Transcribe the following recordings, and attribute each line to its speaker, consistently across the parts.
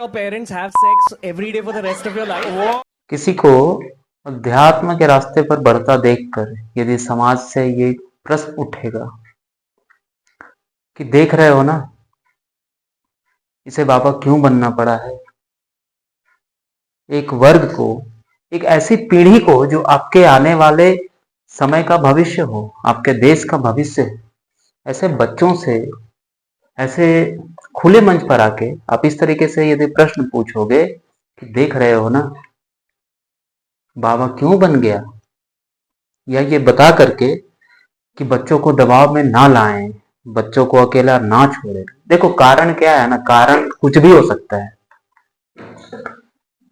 Speaker 1: your parents have sex every day for the rest of your life?
Speaker 2: किसी को अध्यात्म के रास्ते पर बढ़ता देखकर यदि समाज से ये प्रश्न उठेगा कि देख रहे हो ना, इसे बाबा क्यों बनना पड़ा है। एक वर्ग को, एक ऐसी पीढ़ी को जो आपके आने वाले समय का भविष्य हो, आपके देश का भविष्य हो, ऐसे बच्चों से ऐसे खुले मंच पर आके आप इस तरीके से यदि प्रश्न पूछोगे कि देख रहे हो ना, बाबा क्यों बन गया, या ये बता करके कि बच्चों को दबाव में ना लाएं, बच्चों को अकेला ना छोड़ें। देखो कारण क्या है ना, कारण कुछ भी हो सकता है,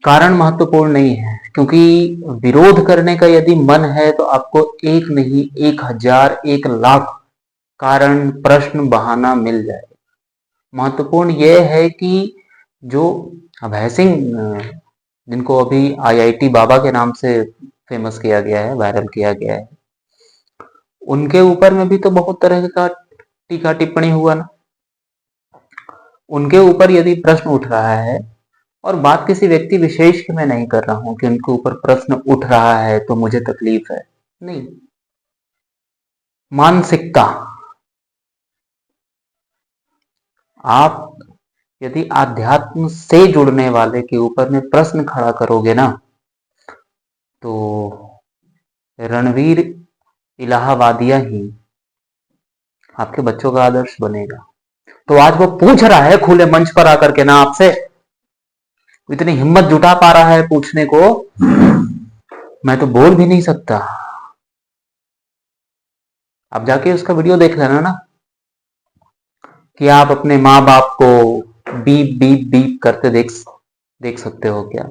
Speaker 2: कारण महत्वपूर्ण नहीं है, क्योंकि विरोध करने का यदि मन है तो आपको एक नहीं 1000 1 लाख कारण, प्रश्न, बहाना मिल जाएगा। महत्वपूर्ण यह है कि जो अभय सिंह, जिनको अभी आईआईटी बाबा के नाम से फेमस किया गया है, वायरल किया गया है, उनके ऊपर में भी तो बहुत तरह का टीका टिप्पणी हुआ ना। उनके ऊपर यदि प्रश्न उठ रहा है, और बात किसी व्यक्ति विशेष की मैं नहीं कर रहा हूं कि उनके ऊपर प्रश्न उठ रहा है तो मुझे तकलीफ है, नहीं, मानसिकता। आप यदि आध्यात्म से जुड़ने वाले के ऊपर में प्रश्न खड़ा करोगे ना, तो रणवीर इलाहाबादिया ही आपके बच्चों का आदर्श बनेगा। तो आज वो पूछ रहा है खुले मंच पर आकर के ना आपसे, इतनी हिम्मत जुटा पा रहा है पूछने को, मैं तो बोल भी नहीं सकता। आप जाके उसका वीडियो देख लेना ना, कि आप अपने माँ बाप को बीप बीप बीप करते देख सकते हो क्या।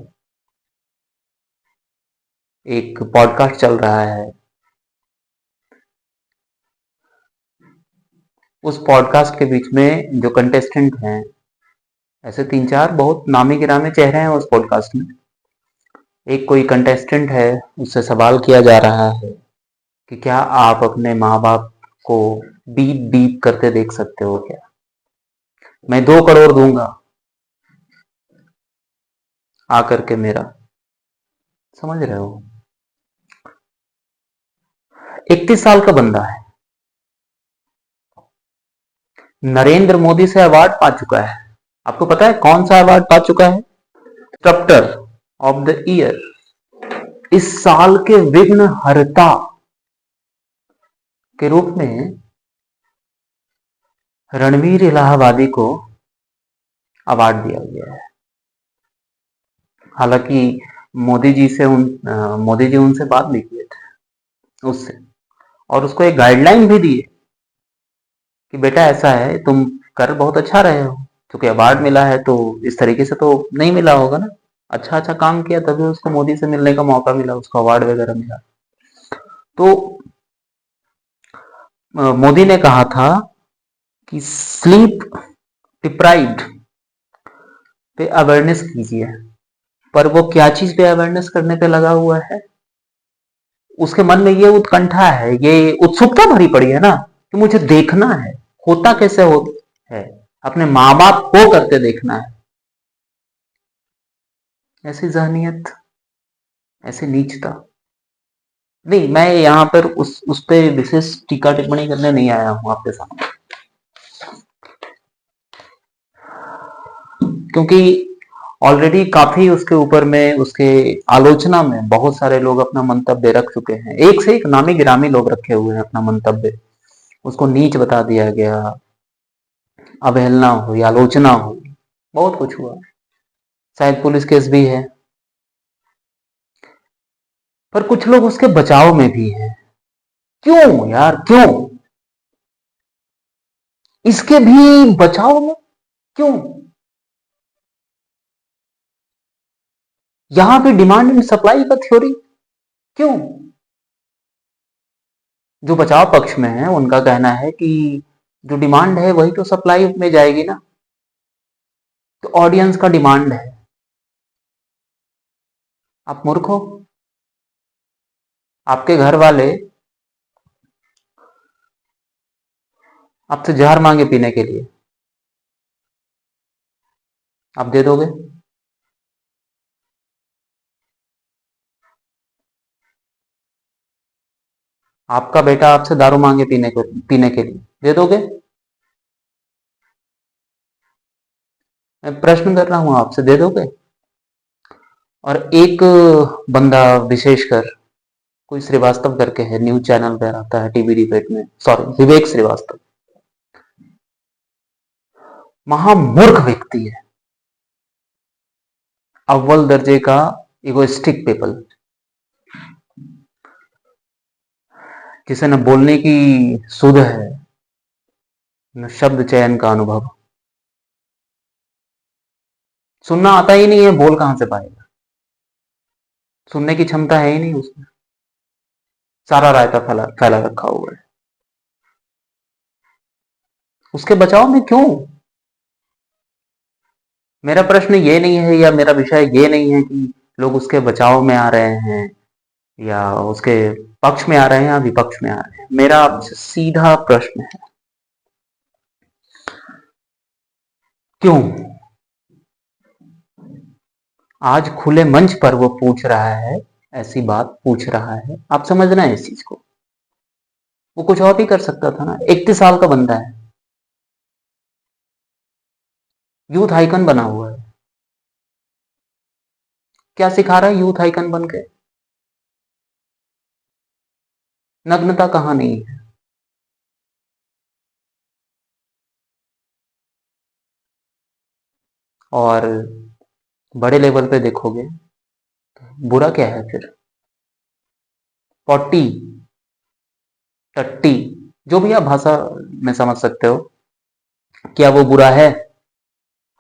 Speaker 2: एक पॉडकास्ट चल रहा है, उस पॉडकास्ट के बीच में जो कंटेस्टेंट हैं, ऐसे 3-4 बहुत नामी गिरामी चेहरे हैं उस पॉडकास्ट में, एक कोई कंटेस्टेंट है, उससे सवाल किया जा रहा है कि क्या आप अपने माँ बाप को बीप बीप करते देख सकते हो क्या। मैं 2 करोड़ दूंगा आकर के मेरा, समझ रहे हो। 31 साल का बंदा है, नरेंद्र मोदी से अवार्ड पा चुका है। आपको पता है कौन सा अवार्ड पा चुका है? डिस्रप्टर ऑफ द ईयर, इस साल के विघ्न हरता के रूप में रणवीर इलाहाबादी को अवार्ड दिया गया है। हालांकि मोदी जी उनसे बात भी किए थे उससे, और उसको एक गाइडलाइन भी दी है कि बेटा ऐसा है, तुम कर बहुत अच्छा रहे हो, क्योंकि अवार्ड मिला है तो इस तरीके से तो नहीं मिला होगा ना, अच्छा अच्छा काम किया तभी उसको मोदी से मिलने का मौका मिला, उसको अवार्ड वगैरह मिला। तो मोदी ने कहा था कि स्लीप डिप्राइव्ड पे अवेयरनेस कीजिए, पर वो क्या चीज पे अवेयरनेस करने पे लगा हुआ है, उसके मन में ये उत्कंठा है, ये उत्सुकता भरी पड़ी है ना, कि मुझे देखना है होता कैसे हो है, अपने माँ बाप को करते देखना है। ऐसी जहनियत, ऐसी नीचता नहीं, मैं यहाँ पर उस पे विशेष टीका टिप्पणी करने नहीं आया हूं आपके सामने, क्योंकि ऑलरेडी काफी उसके ऊपर में, उसके आलोचना में बहुत सारे लोग अपना मंतव्य रख चुके हैं, एक से एक नामी गिरामी लोग रखे हुए हैं अपना मंतव्य, उसको नीच बता दिया गया, अवहेलना हुई, आलोचना हुई, बहुत कुछ हुआ, शायद पुलिस केस भी है, पर कुछ लोग उसके बचाव में भी हैं। क्यों यार, क्यों इसके भी बचाव में, क्यों? यहां पे डिमांड एंड सप्लाई का थ्योरी क्यों? जो बचाव पक्ष में है उनका कहना है कि जो डिमांड है वही तो सप्लाई में जाएगी ना, तो ऑडियंस का डिमांड है। आप मूर्ख हो, आपके घर वाले आपसे जहर मांगे पीने के लिए, आप दे दोगे? आपका बेटा आपसे दारू मांगे पीने के लिए, दे दोगे? मैं प्रश्न कर रहा हूं आपसे, दे दोगे? और एक बंदा विशेषकर, कोई श्रीवास्तव करके है, न्यूज चैनल पर आता है, टीवी डिबेट में, सॉरी विवेक श्रीवास्तव, महामूर्ख व्यक्ति है, अव्वल दर्जे का इगोइस्टिक पीपल, जिसे न बोलने की सुध है, न शब्द चयन का अनुभव, सुनना आता ही नहीं है, बोल कहां से पाएगा? सुनने की क्षमता है ही नहीं उसमें, सारा रायता फैला फैला रखा हुआ है। उसके बचाव में क्यों? मेरा प्रश्न ये नहीं है, या मेरा विषय ये नहीं है कि लोग उसके बचाव में आ रहे हैं या उसके पक्ष में आ रहे हैं या विपक्ष में आ रहे हैं। मेरा आपसे सीधा प्रश्न है, क्यों? आज खुले मंच पर वो पूछ रहा है, ऐसी बात पूछ रहा है, आप समझना है इस चीज को। वो कुछ और भी कर सकता था ना, 31 साल का बंदा है, यूथ आइकन बना हुआ है, क्या सिखा रहा है यूथ आइकन बन के? नग्नता कहां नहीं है? और बड़े लेवल पे देखोगे, बुरा क्या है फिर? पॉटी, टट्टी, जो भी आप भाषा में समझ सकते हो, क्या वो बुरा है?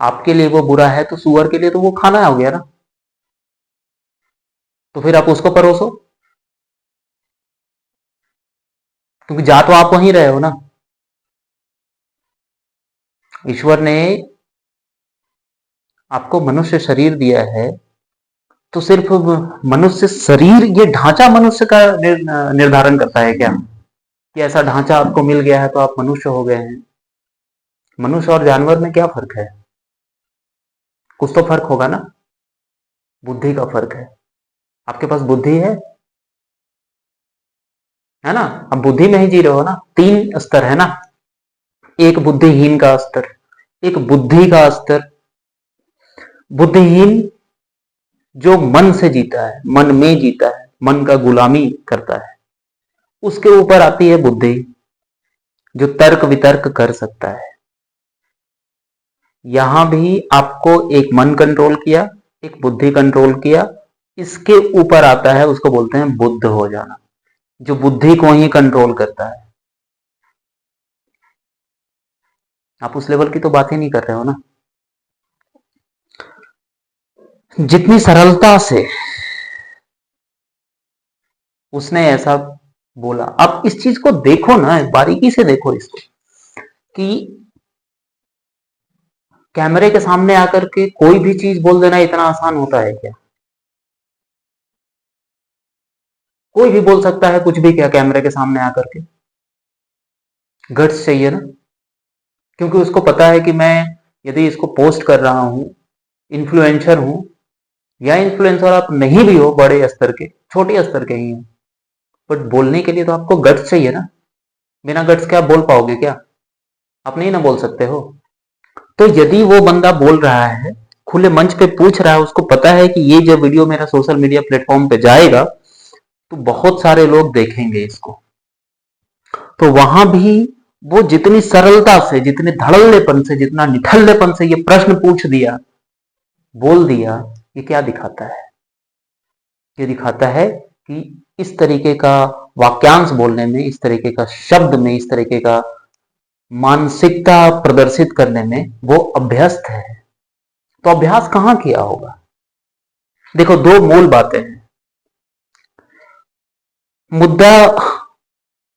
Speaker 2: आपके लिए वो बुरा है, तो सुअर के लिए तो वो खाना हो गया ना, तो फिर आप उसको परोसो, क्योंकि जा तो आप वहीं रहे हो ना। ईश्वर ने आपको मनुष्य शरीर दिया है, तो सिर्फ मनुष्य शरीर, ये ढांचा मनुष्य का निर्धारण करता है क्या कि ऐसा ढांचा आपको मिल गया है तो आप मनुष्य हो गए हैं? मनुष्य और जानवर में क्या फर्क है? कुछ तो फर्क होगा ना, बुद्धि का फर्क है। आपके पास बुद्धि है ना? अब बुद्धि में ही जी रहे हो ना, 3 स्तर है ना, एक बुद्धिहीन का स्तर, एक बुद्धि का स्तर। बुद्धिहीन जो मन से जीता है, मन में जीता है, मन का गुलामी करता है, उसके ऊपर आती है बुद्धि, जो तर्क वितर्क कर सकता है। यहां भी आपको एक मन कंट्रोल किया, एक बुद्धि कंट्रोल किया, इसके ऊपर आता है, उसको बोलते हैं बुद्ध हो जाना, जो बुद्धि को ही कंट्रोल करता है। आप उस लेवल की तो बात ही नहीं कर रहे हो ना। जितनी सरलता से उसने ऐसा बोला, अब इस चीज को देखो ना, बारीकी से देखो इसको, कि कैमरे के सामने आकर के कोई भी चीज बोल देना इतना आसान होता है क्या? कोई भी बोल सकता है कुछ भी क्या कैमरे के सामने आकर के? गट्स चाहिए ना, क्योंकि उसको पता है कि मैं यदि इसको पोस्ट कर रहा हूं, इन्फ्लुएंसर हूं, या इन्फ्लुएंसर आप नहीं भी हो, बड़े स्तर के, छोटे स्तर के ही हैं, बट बोलने के लिए तो आपको गट्स चाहिए ना। बिना गट्स के आप बोल पाओगे क्या? आप नहीं ना बोल सकते हो। तो यदि वो बंदा बोल रहा है, खुले मंच पे पूछ रहा है, उसको पता है कि ये जब वीडियो मेरा सोशल मीडिया प्लेटफॉर्म पे जाएगा तो बहुत सारे लोग देखेंगे इसको, तो वहां भी वो जितनी सरलता से, जितने धड़ल्लेपन से, जितना निठल्लेपन से ये प्रश्न पूछ दिया, बोल दिया, ये क्या दिखाता है? ये दिखाता है कि इस तरीके का वाक्यांश बोलने में, इस तरीके का शब्द में, इस तरीके का मानसिकता प्रदर्शित करने में वो अभ्यस्त है। तो अभ्यास कहां किया होगा? देखो, 2 मूल बातें हैं। मुद्दा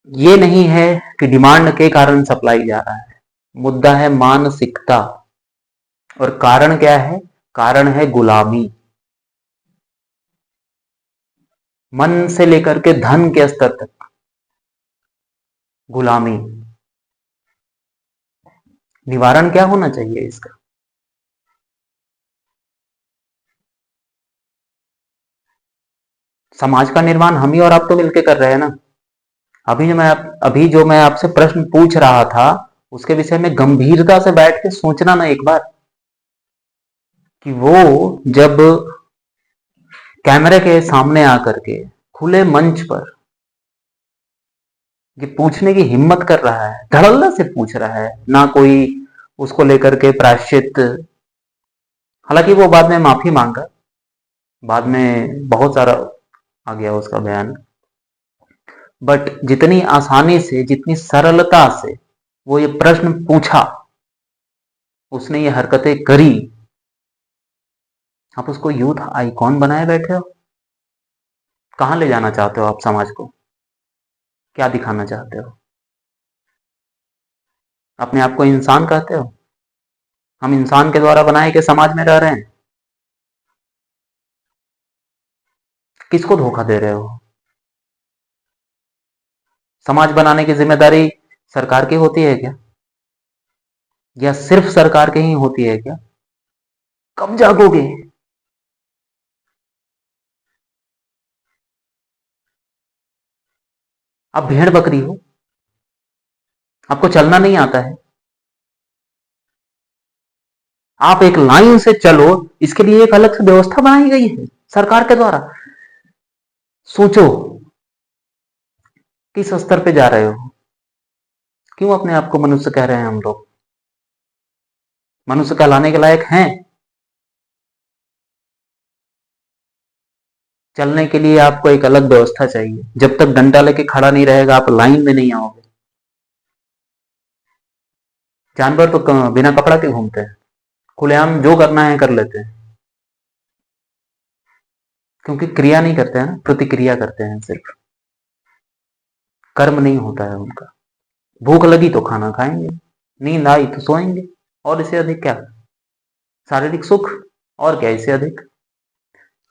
Speaker 2: ये नहीं है कि डिमांड के कारण सप्लाई जा रहा है, मुद्दा है मानसिकता। और कारण क्या है? कारण है गुलामी, मन से लेकर के धन के स्तर तक गुलामी। निवारण क्या होना चाहिए इसका? समाज का निर्माण हम ही और आप तो मिलके कर रहे हैं ना। अभी जो मैं आपसे प्रश्न पूछ रहा था उसके विषय में गंभीरता से बैठ के सोचना ना एक बार, कि वो जब कैमरे के सामने आकर के खुले मंच पर ये पूछने की हिम्मत कर रहा है, धड़ल्ला से पूछ रहा है, ना कोई उसको लेकर के प्रायश्चित। हालांकि वो बाद में माफी मांगा, बाद में बहुत सारा आ गया उसका बयान, बट जितनी आसानी से, जितनी सरलता से वो ये प्रश्न पूछा, उसने ये हरकतें करी, आप उसको यूथ आइकॉन बनाए बैठे हो। कहां ले जाना चाहते हो आप समाज को? क्या दिखाना चाहते हो? अपने आप को इंसान कहते हो? हम इंसान के द्वारा बनाए के समाज में रह रहे हैं। किसको धोखा दे रहे हो? समाज बनाने की जिम्मेदारी सरकार की होती है क्या, या सिर्फ सरकार की ही होती है क्या? कब जागोगे? आप भेड़ बकरी हो, आपको चलना नहीं आता है। आप एक लाइन से चलो, इसके लिए एक अलग से व्यवस्था बनाई गई है सरकार के द्वारा। सोचो किस स्तर पे जा रहे हो। क्यों अपने आप को मनुष्य कह रहे हैं हम लोग? मनुष्य कहलाने के लायक हैं? चलने के लिए आपको एक अलग व्यवस्था चाहिए। जब तक डंडा लेके खड़ा नहीं रहेगा आप लाइन में नहीं आओगे। जानवर तो बिना कपड़ा के घूमते हैं, खुलेआम जो करना है कर लेते हैं, क्योंकि क्रिया नहीं करते हैं ना, प्रतिक्रिया करते हैं सिर्फ। कर्म नहीं होता है उनका। भूख लगी तो खाना खाएंगे, नींद आई तो सोएंगे, और इससे अधिक क्या? शारीरिक सुख, और क्या इससे अधिक?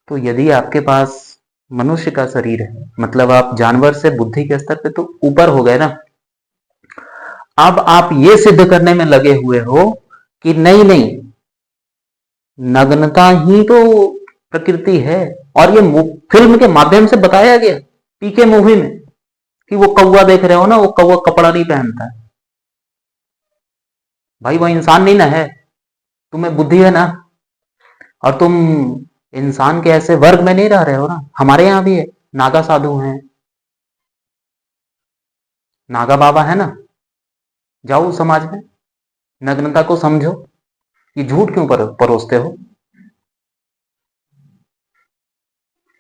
Speaker 2: तो यदि आपके पास मनुष्य का शरीर है, मतलब आप जानवर से बुद्धि के स्तर पे तो ऊपर हो गए ना। अब आप ये सिद्ध करने में लगे हुए हो कि नहीं नहीं, नग्नता ही तो प्रकृति है। और ये फिल्म के माध्यम से बताया गया, पीके मूवी में, कि वो कौवा देख रहे हो ना, वो कौवा कपड़ा नहीं पहनता है। भाई वो इंसान नहीं ना है, तुम्हें बुद्धि है ना, और तुम इंसान के ऐसे वर्ग में नहीं रह रहे हो ना। हमारे यहाँ भी है, नागा साधु हैं, नागा बाबा है ना। जाओ समाज में, नग्नता को समझो। ये झूठ क्यों परोसते हो?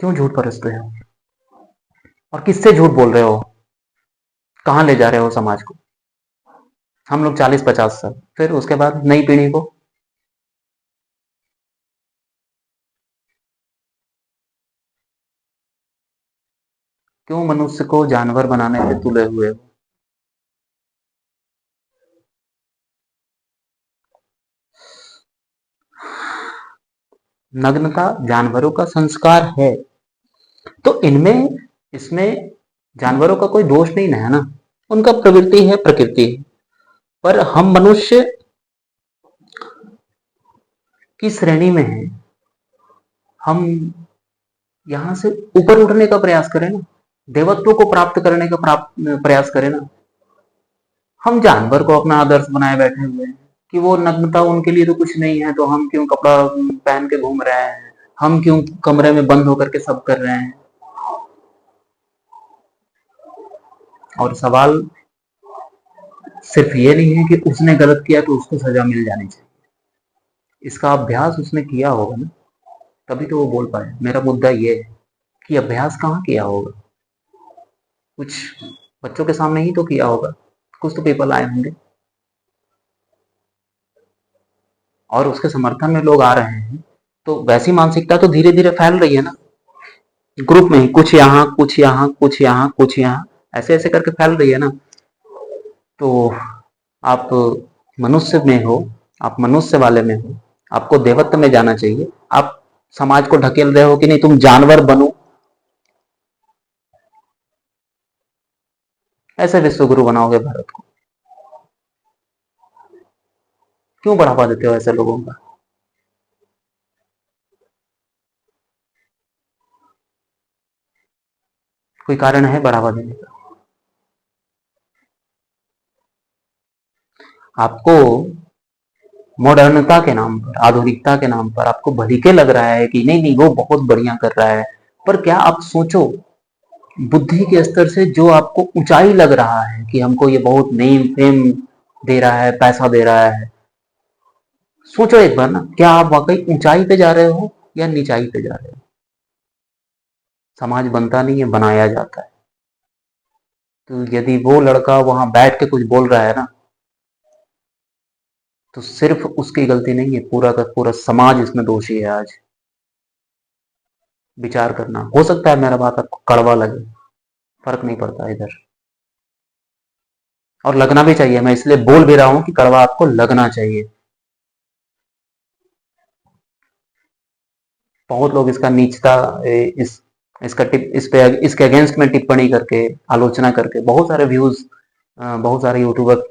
Speaker 2: क्यों झूठ परोसते हो? और किससे झूठ बोल रहे हो? कहां ले जा रहे हो समाज को? हम लोग 40-50 साल, फिर उसके बाद नई पीढ़ी को। क्यों मनुष्य को जानवर बनाने पे तुले हुए हो? नग्नता जानवरों का संस्कार है, तो इनमें, इसमें जानवरों का कोई दोष नहीं है ना। उनका प्रवृत्ति है, प्रकृति है। पर हम मनुष्य की श्रेणी में हैं। हम यहां से ऊपर उठने का प्रयास करें ना, देवत्व को प्राप्त करने का प्रयास करें ना। हम जानवर को अपना आदर्श बनाए बैठे हुए हैं कि वो नग्नता उनके लिए तो कुछ नहीं है, तो हम क्यों कपड़ा पहन के घूम रहे हैं, हम क्यों कमरे में बंद होकर के सब कर रहे हैं। और सवाल सिर्फ ये नहीं है कि उसने गलत किया तो उसको सजा मिल जानी चाहिए। इसका अभ्यास उसने किया होगा ना, तभी तो वो बोल पाए। मेरा मुद्दा ये है कि अभ्यास कहाँ किया होगा? कुछ बच्चों के सामने ही तो किया होगा, कुछ तो पेपर आए होंगे, और उसके समर्थन में लोग आ रहे हैं। तो वैसी मानसिकता तो धीरे धीरे फैल रही है ना, ग्रुप में ही, कुछ यहाँ कुछ यहाँ कुछ यहाँ कुछ यहाँ, ऐसे ऐसे करके फैल रही है ना। तो आप मनुष्य में हो, आप मनुष्य वाले में हो, आपको देवत्व में जाना चाहिए। आप समाज को ढकेल रहे हो कि नहीं तुम जानवर बनो, ऐसे विश्वगुरु बनाओगे भारत को। क्यों बढ़ावा देते हो ऐसे लोगों का? कोई कारण है बढ़ावा देने का? आपको मॉडर्नता के नाम पर, आधुनिकता के नाम पर आपको भली के लग रहा है कि नहीं नहीं वो बहुत बढ़िया कर रहा है, पर क्या आप सोचो बुद्धि के स्तर से जो आपको ऊंचाई लग रहा है कि हमको ये बहुत नेम फेम दे रहा है, पैसा दे रहा है, सोचो एक बार ना, क्या आप वाकई ऊंचाई पे जा रहे हो या नीचाई पे जा रहे हो? समाज बनता नहीं है, बनाया जाता है। तो यदि वो लड़का वहां बैठ के कुछ बोल रहा है ना, तो सिर्फ उसकी गलती नहीं है, पूरा का पूरा समाज इसमें दोषी है। आज विचार करना, हो सकता है मेरा बात आपको कड़वा लगे, फर्क नहीं पड़ता इधर, और लगना भी चाहिए। मैं इसलिए बोल भी रहा हूं कि कड़वा आपको लगना चाहिए। बहुत लोग इसका नीचता, इस इसका टिप इस पे इसके अगेंस्ट में टिप्पणी करके, आलोचना करके बहुत सारे व्यूज, बहुत सारे यूट्यूबर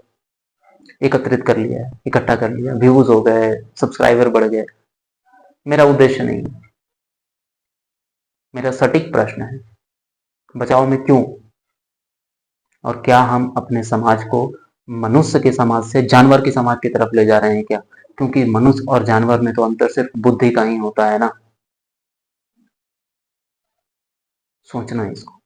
Speaker 2: एकत्रित कर लिया है, इकट्ठा कर लिया, व्यूज हो गए, सब्सक्राइबर बढ़ गए। मेरा उद्देश्य नहीं है। मेरा सटीक प्रश्न है, बचाव में क्यों? और क्या हम अपने समाज को मनुष्य के समाज से जानवर के समाज की तरफ ले जा रहे हैं क्या? क्योंकि मनुष्य और जानवर में तो अंतर सिर्फ बुद्धि का ही होता है ना। सोचना है इसको।